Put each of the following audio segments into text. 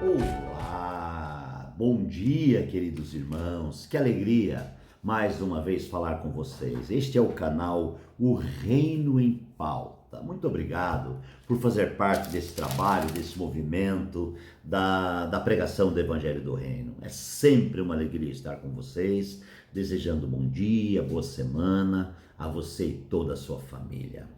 Olá, bom dia, queridos irmãos, que alegria mais uma vez falar com vocês. Este é o canal O Reino em Pauta. Muito obrigado por fazer parte desse trabalho, desse movimento da pregação do Evangelho do Reino. É sempre uma alegria estar com vocês, desejando bom dia, boa semana a você e toda a sua família.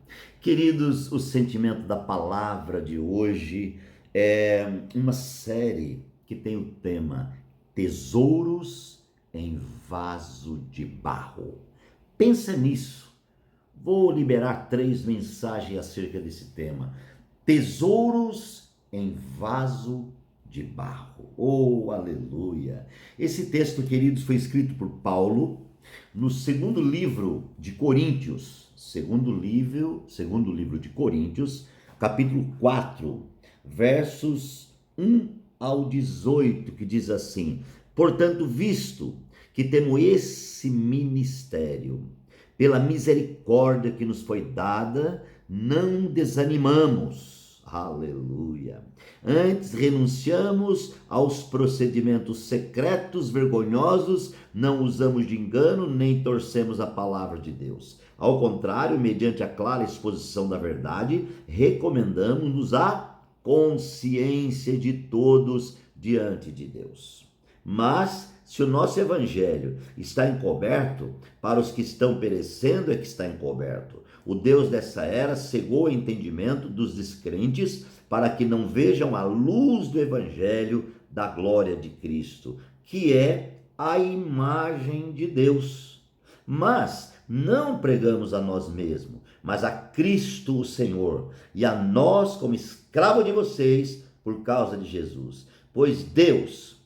Queridos, o sentimento da palavra de hoje é uma série que tem o tema Tesouros em Vaso de Barro. Pensa nisso. Vou liberar 3 mensagens acerca desse tema. Tesouros em Vaso de Barro. Oh, aleluia! Esse texto, queridos, foi escrito por Paulo no segundo livro de Coríntios. Segundo livro de Coríntios, capítulo 4. Versos 1 ao 18, que diz assim: portanto, visto que temos esse ministério, pela misericórdia que nos foi dada, não desanimamos. Aleluia. Antes renunciamos aos procedimentos secretos, vergonhosos, não usamos de engano, nem torcemos a palavra de Deus. Ao contrário, mediante a clara exposição da verdade, recomendamos-nos a consciência de todos diante de Deus. Mas se o nosso evangelho está encoberto, para os que estão perecendo é que está encoberto. O Deus dessa era cegou o entendimento dos descrentes para que não vejam a luz do evangelho da glória de Cristo, que é a imagem de Deus. Mas não pregamos a nós mesmos, mas a Cristo o Senhor, e a nós como escravo de vocês por causa de Jesus. Pois Deus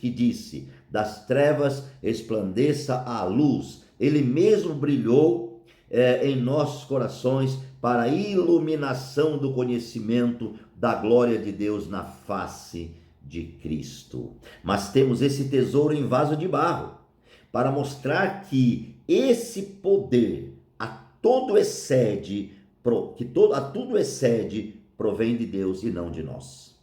que disse, das trevas resplandeça a luz, Ele mesmo brilhou em nossos corações para a iluminação do conhecimento da glória de Deus na face de Cristo. Mas temos esse tesouro em vaso de barro, para mostrar que esse poder a tudo excede, provém de Deus e não de nós.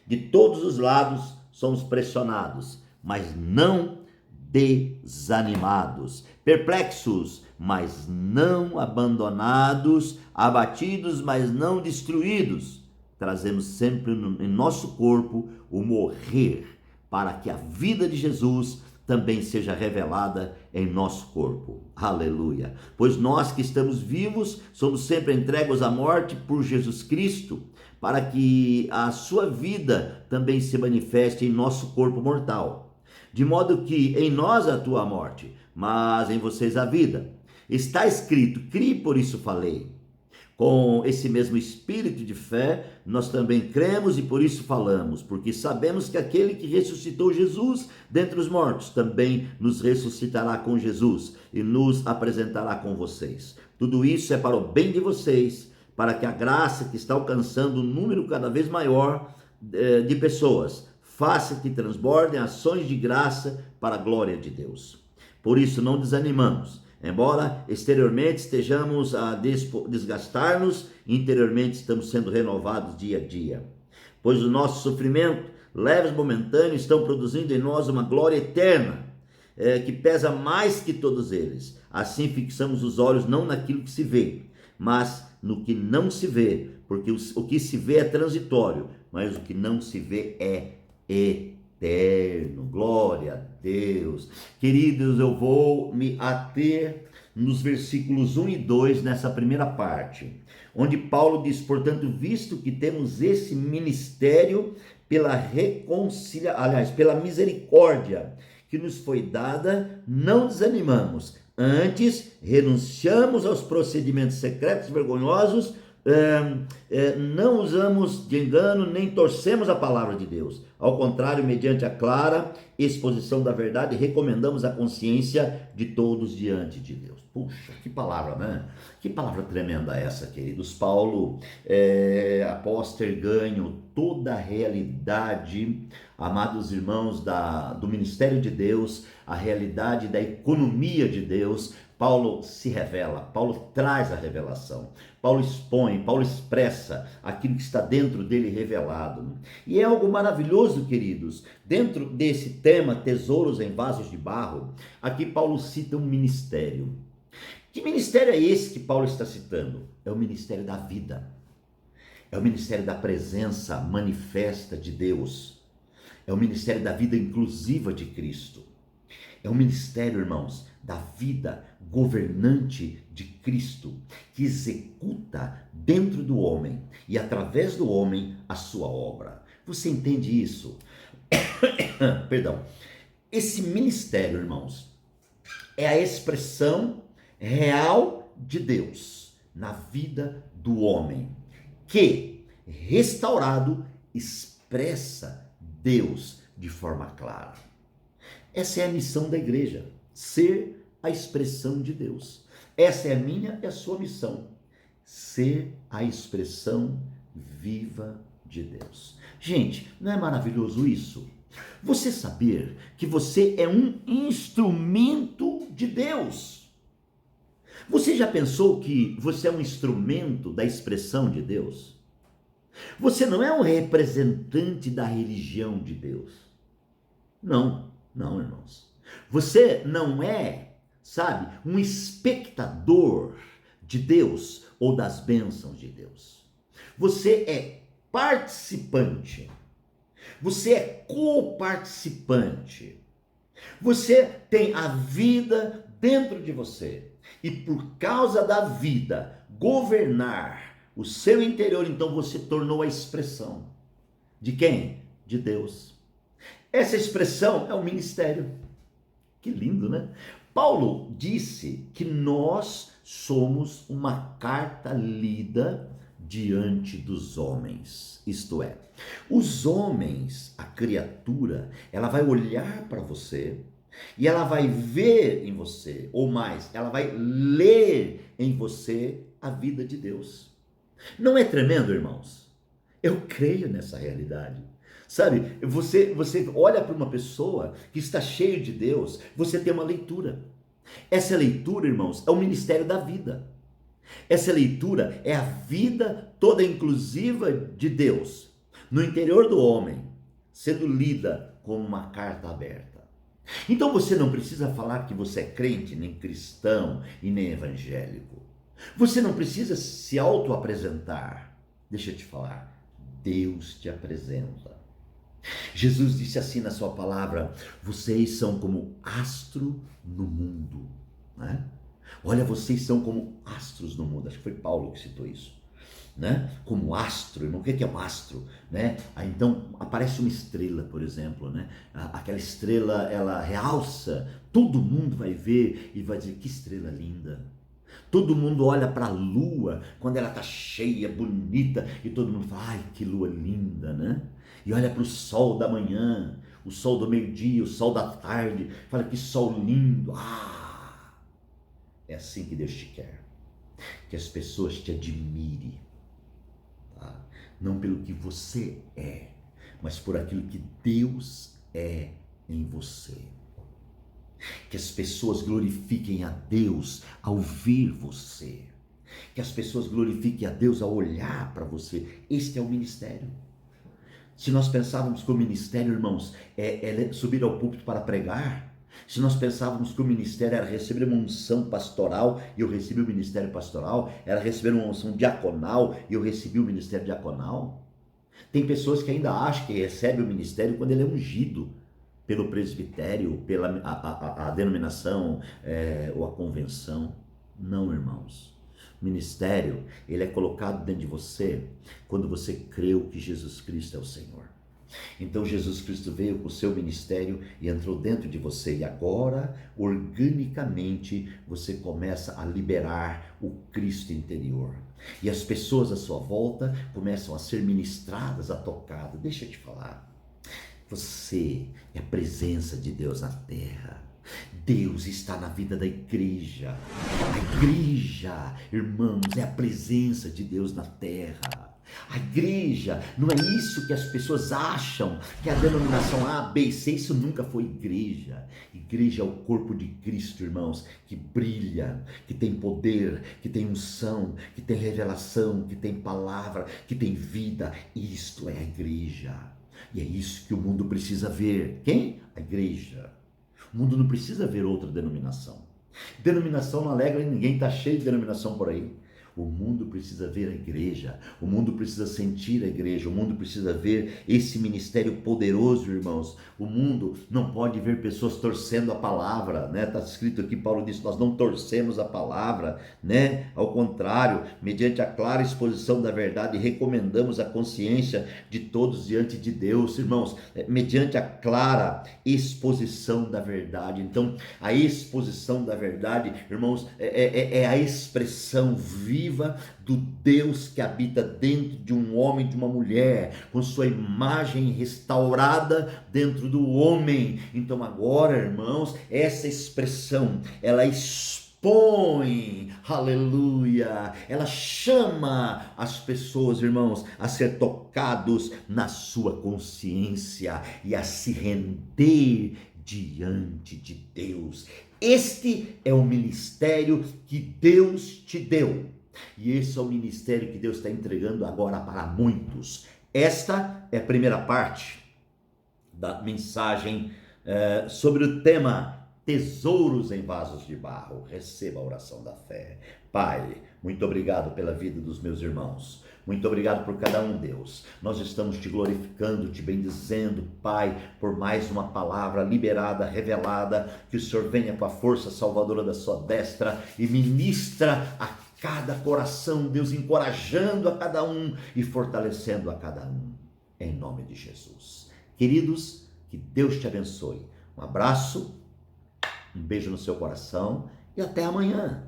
De todos os lados somos pressionados, mas não desanimados, perplexos, mas não abandonados, abatidos, mas não destruídos. Trazemos sempre em nosso corpo o morrer, para que a vida de Jesus também seja revelada em nosso corpo. Aleluia! Pois nós que estamos vivos, somos sempre entregues à morte por Jesus Cristo, para que a sua vida também se manifeste em nosso corpo mortal. De modo que em nós atua a morte, mas em vocês a vida. Está escrito, criei, por isso falei. Com esse mesmo espírito de fé, nós também cremos e por isso falamos, porque sabemos que aquele que ressuscitou Jesus dentre os mortos também nos ressuscitará com Jesus e nos apresentará com vocês. Tudo isso é para o bem de vocês, para que a graça que está alcançando um número cada vez maior de pessoas faça que transbordem ações de graça para a glória de Deus. Por isso não desanimamos. Embora exteriormente estejamos a desgastar-nos, interiormente estamos sendo renovados dia a dia. Pois o nosso sofrimento, leves momentâneos, estão produzindo em nós uma glória eterna, que pesa mais que todos eles. Assim fixamos os olhos não naquilo que se vê, mas no que não se vê, porque o que se vê é transitório, mas o que não se vê é eterno. Glória a Deus. Queridos, eu vou me ater nos versículos 1 e 2 nessa primeira parte, onde Paulo diz, portanto, visto que temos esse ministério pela misericórdia que nos foi dada, não desanimamos, antes renunciamos aos procedimentos secretos e vergonhosos, não usamos de engano, nem torcemos a palavra de Deus. Ao contrário, mediante a clara exposição da verdade, recomendamos a consciência de todos diante de Deus. Puxa, que palavra, né? Que palavra tremenda essa, queridos. Paulo, após ter ganho toda a realidade, amados irmãos, do ministério de Deus, a realidade da economia de Deus, Paulo se revela, Paulo traz a revelação, Paulo expõe, Paulo expressa aquilo que está dentro dele revelado. E é algo maravilhoso, queridos. Dentro desse tema, tesouros em vasos de barro, aqui Paulo cita um ministério. Que ministério é esse que Paulo está citando? É o ministério da vida. É o ministério da presença manifesta de Deus. É o ministério da vida inclusiva de Cristo. É o ministério, irmãos, da vida governante de Cristo, que executa dentro do homem e através do homem a sua obra. Você entende isso? Perdão. Esse ministério, irmãos, é a expressão real de Deus na vida do homem, que, restaurado, expressa Deus de forma clara. Essa é a missão da igreja, ser a expressão de Deus. Essa é a minha e a sua missão, ser a expressão viva de Deus. Gente, não é maravilhoso isso? Você saber que você é um instrumento de Deus. Você já pensou que você é um instrumento da expressão de Deus? Você não é um representante da religião de Deus. Não, irmãos. Você não é, sabe, um espectador de Deus ou das bênçãos de Deus. Você é participante. Você é coparticipante. Você tem a vida dentro de você. E por causa da vida governar o seu interior, então você tornou a expressão. De quem? De Deus. Essa expressão é o ministério. Que lindo, né? Paulo disse que nós somos uma carta lida diante dos homens. Isto é, os homens, a criatura, ela vai olhar para você e ela vai ver em você, ou mais, ela vai ler em você a vida de Deus. Não é tremendo, irmãos? Eu creio nessa realidade. Sabe, você olha para uma pessoa que está cheia de Deus, você tem uma leitura. Essa leitura, irmãos, é o ministério da vida. Essa leitura é a vida toda inclusiva de Deus, no interior do homem, sendo lida como uma carta aberta. Então você não precisa falar que você é crente, nem cristão e nem evangélico. Você não precisa se auto-apresentar. Deixa eu te falar, Deus te apresenta. Jesus disse assim na sua palavra: vocês são como astro no mundo, né? Olha, vocês são como astros no mundo. Acho que foi Paulo que citou isso, né? Como astro, irmão. O que é um astro, né? Aí então aparece uma estrela, por exemplo, né? Aquela estrela, ela realça, todo mundo vai ver e vai dizer: que estrela linda. Todo mundo olha para a lua quando ela está cheia, bonita, e todo mundo fala: ai, que lua linda, né? E olha para o sol da manhã, o sol do meio-dia, o sol da tarde, fala: que sol lindo. É assim que Deus te quer, que as pessoas te admirem, tá? Não pelo que você é, mas por aquilo que Deus é em você. Que as pessoas glorifiquem a Deus ao ver você, que as pessoas glorifiquem a Deus ao olhar para você. Este é o ministério. Se nós pensávamos que o ministério, irmãos, é subir ao púlpito para pregar, se nós pensávamos que o ministério era receber uma unção pastoral, e eu recebi o ministério pastoral, era receber uma unção diaconal, e eu recebi o ministério diaconal, tem pessoas que ainda acham que recebe o ministério quando ele é ungido pelo presbitério, pela a denominação ou a convenção. Não, irmãos. O ministério, ele é colocado dentro de você quando você creu que Jesus Cristo é o Senhor. Então Jesus Cristo veio com o seu ministério e entrou dentro de você, e agora, organicamente, você começa a liberar o Cristo interior. E as pessoas à sua volta começam a ser ministradas, a tocadas. Deixa eu te falar, você é a presença de Deus na terra. Deus está na vida da igreja. A igreja, irmãos, é a presença de Deus na terra. A igreja, não é isso que as pessoas acham, que a denominação A, B e C, isso nunca foi igreja. Igreja é o corpo de Cristo, irmãos, que brilha, que tem poder, que tem unção, que tem revelação, que tem palavra, que tem vida. Isto é a igreja. E é isso que o mundo precisa ver. Quem? A igreja. O mundo não precisa ver outra denominação. Denominação não alegra ninguém, está cheio de denominação por aí. O mundo precisa ver a igreja, o mundo precisa sentir a igreja, o mundo precisa ver esse ministério poderoso, irmãos. O mundo não pode ver pessoas torcendo a palavra, né? Está escrito aqui, Paulo disse, nós não torcemos a palavra, né? Ao contrário, mediante a clara exposição da verdade, recomendamos a consciência de todos diante de Deus, irmãos, mediante a clara exposição da verdade. Então, a exposição da verdade, irmãos, é a expressão viva do Deus que habita dentro de um homem e de uma mulher, com sua imagem restaurada dentro do homem. Então agora, irmãos, essa expressão, ela expõe, aleluia, ela chama as pessoas, irmãos, a ser tocados na sua consciência e a se render diante de Deus. Este é o ministério que Deus te deu. E esse é o ministério que Deus está entregando agora para muitos. Esta é a primeira parte da mensagem sobre o tema tesouros em vasos de barro. Receba a oração da fé. Pai, muito obrigado pela vida dos meus irmãos. Muito obrigado por cada um, Deus. Nós estamos te glorificando, te bendizendo, Pai, por mais uma palavra liberada, revelada, que o Senhor venha com a força salvadora da sua destra e ministra a cada coração, Deus, encorajando a cada um e fortalecendo a cada um, em nome de Jesus. Queridos, que Deus te abençoe. Um abraço, um beijo no seu coração e até amanhã.